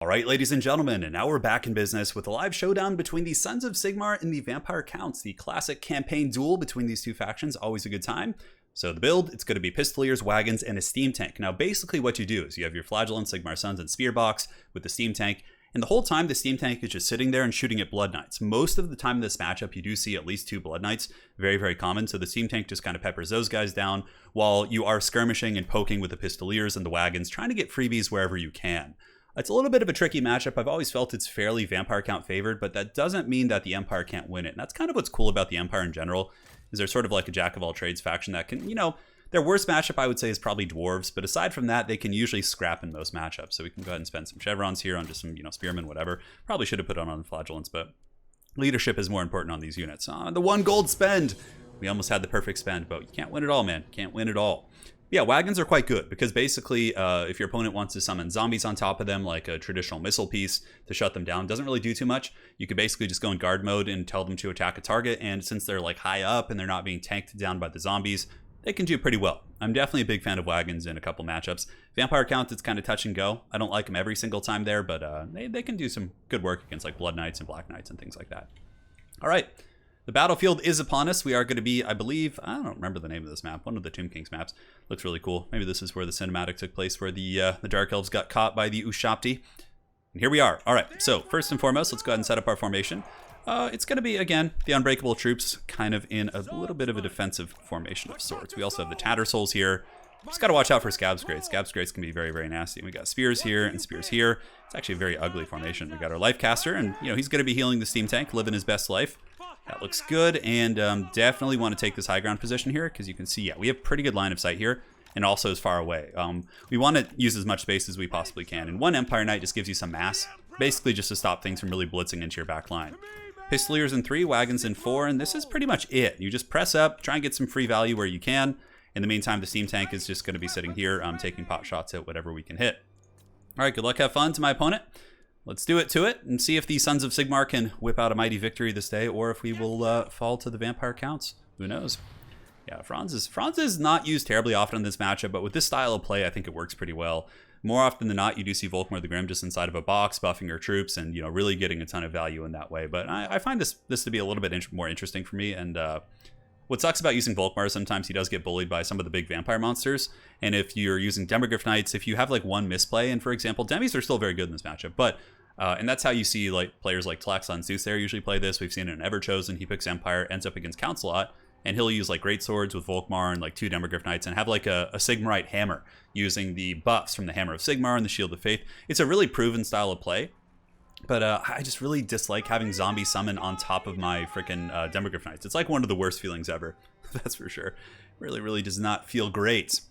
Alright, ladies and gentlemen, and now we're back in business with a live showdown between the Sons of Sigmar and the Vampire Counts. The classic campaign duel between these two factions, always a good time. So the build, it's going to be Pistoliers, Wagons, and a Steam Tank. Now basically what you do is you have your Flagellant, Sigmar Sons, and Spear Box with the Steam Tank, and the whole time the Steam Tank is just sitting there and shooting at Blood Knights. Most of the time in this matchup you do see at least 2 Blood Knights, very, very common, so the Steam Tank just kind of peppers those guys down while you are skirmishing and poking with the Pistoliers and the Wagons, trying to get freebies wherever you can. It's a little bit of a tricky matchup. I've always felt it's fairly Vampire Count favored, but that doesn't mean that the Empire can't win it. And that's kind of what's cool about the Empire in general, is they're sort of like a jack-of-all-trades faction that can, their worst matchup I would say is probably Dwarves, but aside from that, they can usually scrap in most matchups. So we can go ahead and spend some Chevrons here on just some, Spearmen, whatever. Probably should have put on Flagellants, but leadership is more important on these units. The 1 gold spend! We almost had the perfect spend, but you can't win it all, man. Can't win it all. Yeah, Wagons are quite good because basically if your opponent wants to summon zombies on top of them like a traditional missile piece to shut them down, doesn't really do too much. You could basically just go in guard mode and tell them to attack a target, and since they're like high up and they're not being tanked down by the zombies, they can do pretty well. I'm definitely a big fan of Wagons in a couple matchups. Vampire Count, it's kind of touch and go. I don't like them every single time there, but they can do some good work against like Blood Knights and Black Knights and things like that. All right. The battlefield is upon us. We are going to be, I believe, I don't remember the name of this map. One of the Tomb Kings maps. Looks really cool. Maybe this is where the cinematic took place, where the Dark Elves got caught by the Ushapti. And here we are. All right, so first and foremost, let's go ahead and set up our formation. It's going to be, again, the Unbreakable troops kind of in a little bit of a defensive formation of sorts. We also have the Tattersouls here. Just got to watch out for Scab's Grates. Scab's Grates can be very, very nasty. We got Spears here and Spears here. It's actually a very ugly formation. We got our Lifecaster, and, he's going to be healing the Steam Tank, living his best life. That looks good, and definitely want to take this high ground position here because you can see, we have pretty good line of sight here, and also is far away. We want to use as much space as we possibly can, and 1 Empire Knight just gives you some mass, basically just to stop things from really blitzing into your back line. Pistoliers in 3, Wagons in 4, and this is pretty much it. You just press up, try and get some free value where you can. In the meantime, the Steam Tank is just going to be sitting here taking pot shots at whatever we can hit. All right, good luck, have fun to my opponent. Let's do it to it and see if the Sons of Sigmar can whip out a mighty victory this day, or if we will fall to the Vampire Counts. Who knows? Yeah, FRANZ is not used terribly often in this matchup, but with this style of play, I think it works pretty well. More often than not, you do see Volkmar the Grim just inside of a box, buffing your troops, and really getting a ton of value in that way. But I find this to be a little bit more interesting for me. And what sucks about using Volkmar, sometimes he does get bullied by some of the big vampire monsters. And if you're using Demogryph Knights, if you have like 1 misplay, and for example, Demis are still very good in this matchup, but and that's how you see like players like Tlaxon and Zeus there usually play this. We've seen it in Everchosen. He picks Empire, ends up against Counts a lot, and he'll use like Great Swords with Volkmar and like 2 Demogryph Knights and have like a Sigmarite Hammer using the buffs from the Hammer of Sigmar and the Shield of Faith. It's a really proven style of play, but I just really dislike having zombie summon on top of my freaking Demogryph Knights. It's like one of the worst feelings ever. That's for sure. Really, really does not feel great.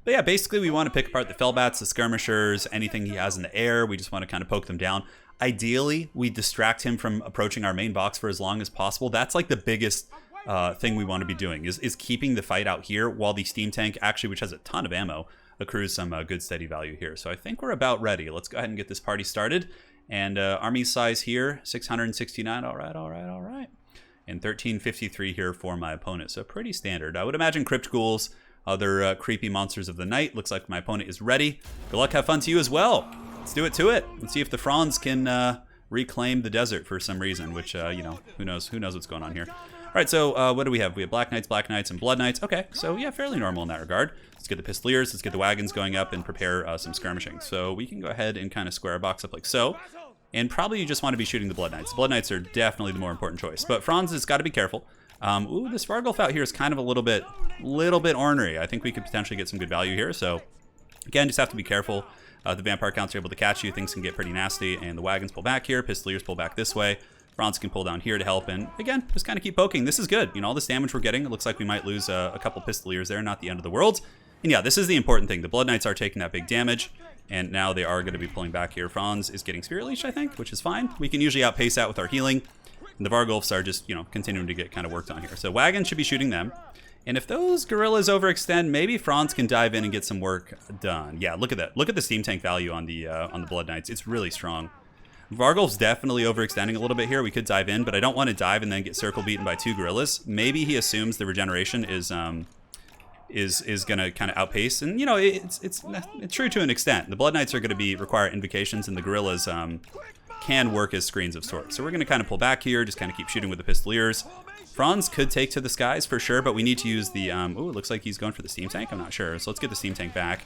But yeah, basically we want to pick apart the Fellbats, the Skirmishers, anything he has in the air. We just want to kind of poke them down. Ideally, we distract him from approaching our main box for as long as possible. That's like the biggest thing we want to be doing, is keeping the fight out here while the Steam Tank, actually, which has a ton of ammo, accrues some good steady value here. So I think we're about ready. Let's go ahead and get this party started. And army size here, 669. All right. And 1353 here for my opponent. So pretty standard. I would imagine Crypt Ghouls, other creepy monsters of the night. Looks like my opponent is ready. Good luck, have fun to you as well. Let's do it to it. Let's see if the FRANZ can reclaim the desert for some reason, which, who knows what's going on here. All right, so what do we have? We have Black Knights, and Blood Knights. Okay, so yeah, fairly normal in that regard. Let's get the Pistoliers, let's get the Wagons going up and prepare some skirmishing. So we can go ahead and kind of square our box up like so. And probably you just want to be shooting the Blood Knights. The Blood Knights are definitely the more important choice. But FRANZ has got to be careful. Ooh, this Vargulf out here is kind of a little bit ornery. I think we could potentially get some good value here. So again, just have to be careful. The Vampire Counts are able to catch you. Things can get pretty nasty. And the Wagons pull back here. Pistoliers pull back this way. FRANZ can pull down here to help. And again, just kind of keep poking. This is good. All this damage we're getting. It looks like we might lose a couple Pistoliers there. Not the end of the world. And yeah, this is the important thing. The Blood Knights are taking that big damage. And now they are going to be pulling back here. FRANZ is getting Spirit Leech, I think, which is fine. We can usually outpace that with our healing. And the Vargulfs are just, continuing to get kind of worked on here. So Wagons should be shooting them. And if those gorillas overextend, maybe FRANZ can dive in and get some work done. Yeah, look at that. Look at the Steam Tank value on the Blood Knights. It's really strong. Vargulf's definitely overextending a little bit here. We could dive in, but I don't want to dive and then get circle beaten by 2 gorillas. Maybe he assumes the regeneration is is going to kind of outpace. And, you know, it's true to an extent. The Blood Knights are going to require invocations, and the Guerrillas can work as screens of sorts. So we're going to kind of pull back here, just kind of keep shooting with the Pistoliers. Franz could take to the skies for sure, but we need to use the... oh, it looks like he's going for the Steam Tank. I'm not sure. So let's get the Steam Tank back.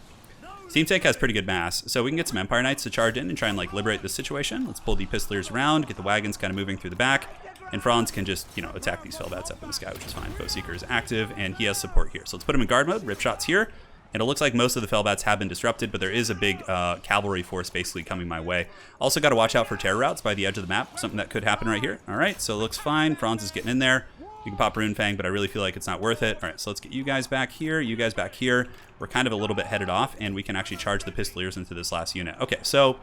Steam Tank has pretty good mass, so we can get some Empire Knights to charge in and try and like liberate this situation. Let's pull the Pistoliers around, get the wagons kind of moving through the back, and Franz can just, you know, attack these Felbats up in the sky, which is fine. Foe Seeker is active, and he has support here. So let's put him in guard mode, rip shots here, and it looks like most of the Felbats have been disrupted, but there is a big cavalry force basically coming my way. Also got to watch out for terror routes by the edge of the map, something that could happen right here. All right, so it looks fine. Franz is getting in there. You can pop Rune Fang, but I really feel like it's not worth it. All right, so let's get you guys back here, you guys back here. We're kind of a little bit headed off, and we can actually charge the Pistoliers into this last unit. Okay, so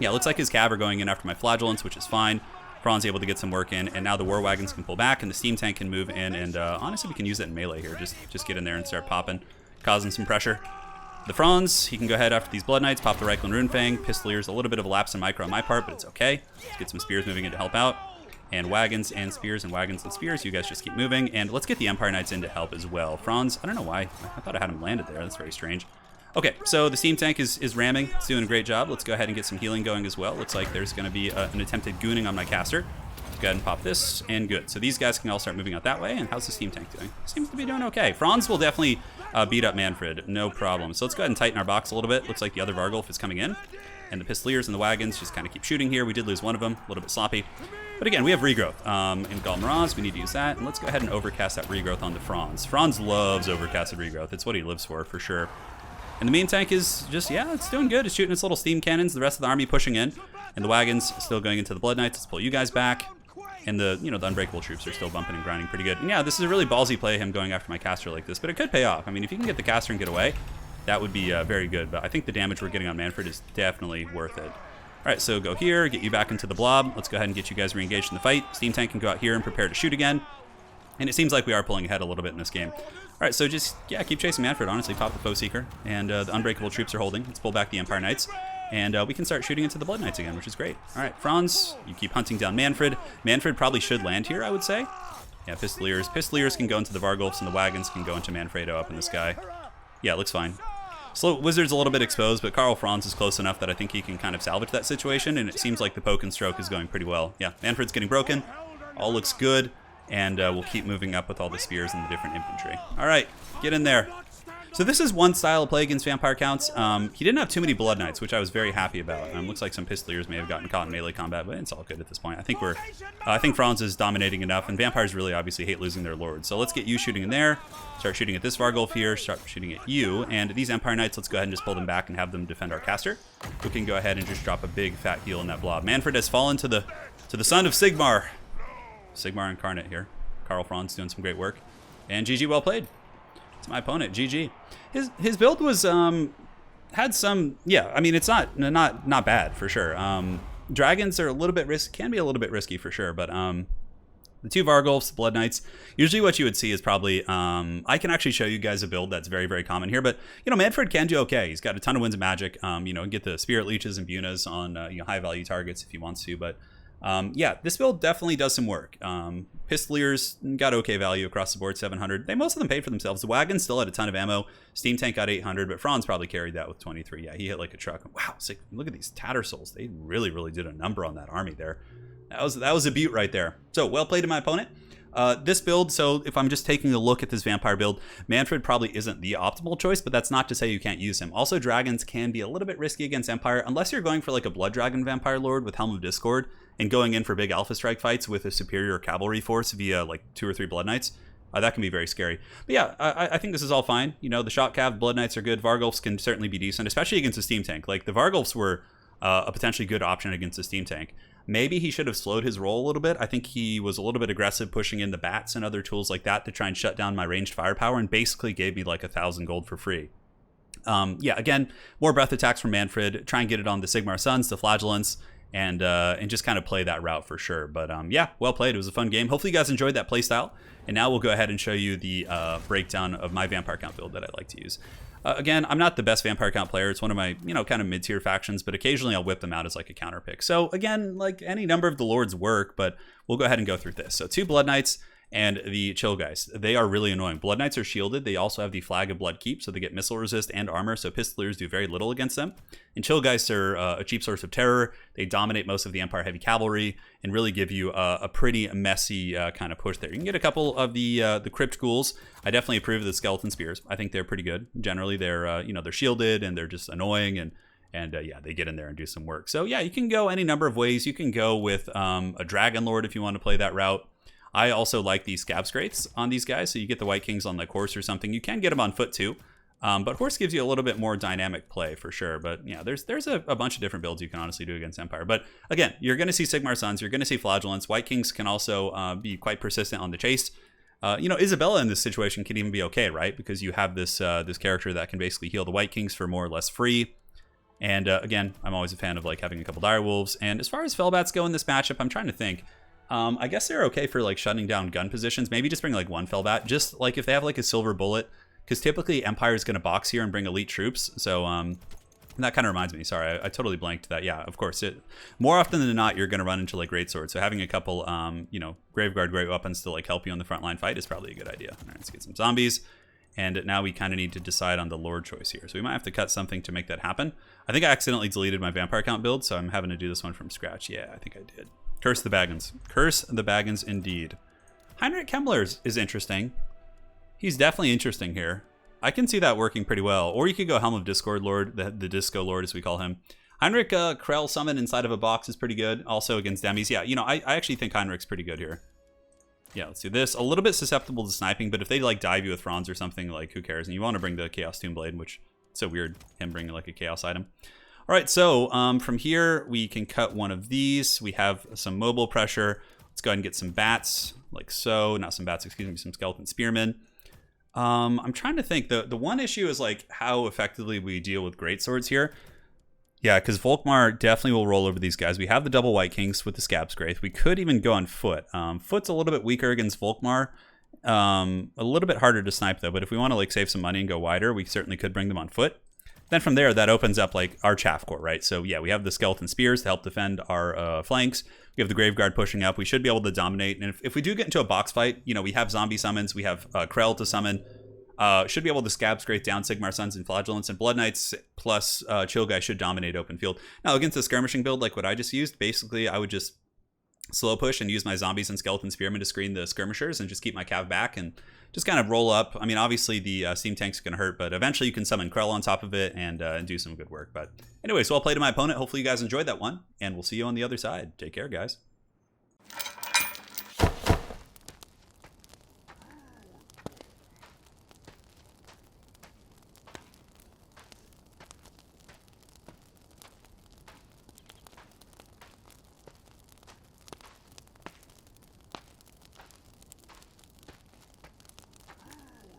yeah, looks like his cav are going in after my Flagellants, which is fine. Franz able to get some work in, and now the War Wagons can pull back, and the Steam Tank can move in, and honestly, we can use it in melee here. Just get in there and start popping, causing some pressure. The Franz, he can go ahead after these Blood Knights, pop the Reichland Rune Fang. Pistoliers, a little bit of a lapse in micro on my part, but it's okay. Let's get some Spears moving in to help out. And wagons and spears and wagons and spears. You guys just keep moving. And let's get the Empire Knights in to help as well. Franz, I don't know why. I thought I had him landed there. That's very strange. Okay, so the Steam Tank is ramming. It's doing a great job. Let's go ahead and get some healing going as well. Looks like there's going to be an attempted gooning on my caster. Let's go ahead and pop this, and good. So these guys can all start moving out that way. And how's the Steam Tank doing? Seems to be doing okay. Franz will definitely beat up Manfred. No problem. So let's go ahead and tighten our box a little bit. Looks like the other Vargulf is coming in. And the Pistoliers and the wagons just kind of keep shooting here. We did lose one of them. A little bit sloppy. But again, we have regrowth in Gal Miraz. We need to use that. And let's go ahead and overcast that regrowth onto Franz. Franz loves overcasted regrowth. It's what he lives for sure. And the main tank is just, yeah, it's doing good. It's shooting its little steam cannons. The rest of the army pushing in. And the wagons still going into the Blood Knights. Let's pull you guys back. And the, you know, the Unbreakable troops are still bumping and grinding pretty good. And yeah, this is a really ballsy play, him going after my caster like this. But it could pay off. I mean, if you can get the caster and get away, that would be very good. But I think the damage we're getting on Manfred is definitely worth it. All right, so go here, get you back into the blob. Let's go ahead and get you guys re-engaged in the fight. Steam Tank can go out here and prepare to shoot again. And it seems like we are pulling ahead a little bit in this game. All right, so just, yeah, keep chasing Manfred, honestly. Pop the Foe Seeker. And the Unbreakable troops are holding. Let's pull back the Empire Knights. And we can start shooting into the Blood Knights again, which is great. All right, Franz, you keep hunting down Manfred. Manfred probably should land here, I would say. Yeah, Pistoliers. Pistoliers can go into the Vargulfs, and the wagons can go into Manfredo up in the sky. Yeah, it looks fine. Slow Wizard's a little bit exposed, but Karl Franz is close enough that I think he can kind of salvage that situation, and it seems like the poke and stroke is going pretty well. Yeah, Manfred's getting broken. All looks good, and we'll keep moving up with all the spears and the different infantry. All right, get in there. So this is one style of play against Vampire Counts. He didn't have too many Blood Knights, which I was very happy about. Looks like some Pistoliers may have gotten caught in melee combat, but it's all good at this point. I think Franz is dominating enough, and Vampires really obviously hate losing their lords. So let's get you shooting in there. Start shooting at this Vargulf here. Start shooting at you. And these Empire Knights, let's go ahead and just pull them back and have them defend our caster. We can go ahead and just drop a big fat heal in that blob. Manfred has fallen to the son of Sigmar. Sigmar incarnate here. Karl Franz doing some great work. And GG, well played. It's my opponent, GG. His build was had some, yeah, I mean, it's not bad for sure. Dragons are a little bit risky, can be a little bit risky for sure, but the two Vargulfs, Blood Knights, usually what you would see is probably, I can actually show you guys a build that's very, very common here, but, you know, Manfred can do okay. He's got a ton of Winds of Magic, you know, get the Spirit Leeches and Bunas on, you know, high value targets if he wants to, but yeah, this build definitely does some work. Pistoliers got okay value across the board, 700. Most of them paid for themselves. The wagons still had a ton of ammo. Steam Tank got 800, but Franz probably carried that with 23. Yeah, he hit like a truck. Wow, sick. Look at these Tattersouls. They really, really did a number on that army there. That was a beaut right there. So, well played to my opponent. This build, so if I'm just taking a look at this vampire build, Manfred probably isn't the optimal choice, but that's not to say you can't use him. Also, dragons can be a little bit risky against Empire, unless you're going for like a Blood Dragon Vampire Lord with Helm of Discord and going in for big Alpha Strike fights with a superior cavalry force via like 2 or 3 Blood Knights. That can be very scary. But yeah, I think this is all fine. You know, the Shot Cav Blood Knights are good. Vargulfs can certainly be decent, especially against a Steam Tank. Like, the Vargulfs were a potentially good option against a Steam Tank. Maybe he should have slowed his roll a little bit. I think he was a little bit aggressive pushing in the bats and other tools like that to try and shut down my ranged firepower, and basically gave me like 1,000 gold for free. Yeah, again, more breath attacks from Manfred. Try and get it on the Sigmar Sons, the Flagellants, and just kind of play that route for sure. But yeah, well played. It was a fun game. Hopefully you guys enjoyed that playstyle. And now we'll go ahead and show you the breakdown of my Vampire Count build that I like to use. Again, I'm not the best Vampire Count player. It's one of my, you know, kind of mid-tier factions, but occasionally I'll whip them out as like a counter pick. So again, like any number of the Lords work, but we'll go ahead and go through this. So 2 Blood Knights, And the Chill Guys, they are really annoying. Blood Knights are shielded. They also have the Flag of Blood Keep, so they get missile resist and armor, so Pistoliers do very little against them. And Chill Guys are a cheap source of terror. They dominate most of the Empire Heavy Cavalry and really give you a pretty messy kind of push there. You can get a couple of the Crypt Ghouls. I definitely approve of the Skeleton Spears. I think they're pretty good. Generally, they're they're shielded and they're just annoying, and yeah, they get in there and do some work. So yeah, you can go any number of ways. You can go with a Dragon Lord if you want to play that route. I also like the Scab Scrates on these guys, so you get the White Kings on like horse or something. You can get them on foot too, but horse gives you a little bit more dynamic play for sure. But yeah, there's a bunch of different builds you can honestly do against Empire. But again, you're going to see Sigmar Sons, you're going to see Flagellants. White Kings can also be quite persistent on the chase. Isabella in this situation can even be okay, right? Because you have this this character that can basically heal the White Kings for more or less free. And again, I'm always a fan of like having a couple Dire Wolves. And as far as Fellbats go in this matchup, I'm trying to think. I guess they're okay for like shutting down gun positions. Maybe just bring like one Fellbat, just like if they have like a silver bullet, because typically Empire is going to box here and bring elite troops. So that kind of reminds me. Sorry, I totally blanked that. Yeah, of course. More often than not, you're going to run into like great swords. So having a couple, Graveguard great weapons to like help you on the frontline fight is probably a good idea. All right, let's get some zombies. And now we kind of need to decide on the Lord choice here. So we might have to cut something to make that happen. I think I accidentally deleted my Vampire Count build, so I'm having to do this one from scratch. Yeah, I think I did. Curse the Baggins. Curse the Baggins indeed. Heinrich Kemmler is interesting. He's definitely interesting here. I can see that working pretty well. Or you could go Helm of Discord Lord, the Disco Lord as we call him. Heinrich Krell summon inside of a box is pretty good. Also against Demis. Yeah, I actually think Heinrich's pretty good here. Yeah, let's do this. A little bit susceptible to sniping, but if they like dive you with Franz or something, like who cares? And you want to bring the Chaos Tomb Blade, which it's so weird him bringing like a Chaos item. All right, so from here we can cut one of these. We have some mobile pressure. Let's go ahead and get some bats, like so. Not some bats, excuse me, some skeleton spearmen. I'm trying to think. The one issue is like how effectively we deal with greatswords here. Yeah, because Volkmar definitely will roll over these guys. We have the double White Kings with the Scab Scrape. We could even go on foot. Foot's a little bit weaker against Volkmar. A little bit harder to snipe though, but if we want to like save some money and go wider, we certainly could bring them on foot. Then from there, that opens up like our Chaff Corps, right? So yeah, we have the Skeleton Spears to help defend our flanks. We have the Graveguard pushing up. We should be able to dominate. And if we do get into a box fight, we have zombie summons. We have Krell to summon. Should be able to Scab Scrape down Sigmar Sons and Flagellants, and Blood Knights plus Chill Guy should dominate open field. Now against the skirmishing build like what I just used, basically I would just slow push and use my zombies and skeleton spearmen to screen the skirmishers and just keep my cav back and just kind of roll up. I mean, obviously the steam tank's gonna hurt, but eventually you can summon Krell on top of it and do some good work. But anyways, well played to my opponent. Hopefully you guys enjoyed that one, and we'll see you on the other side. Take care, guys.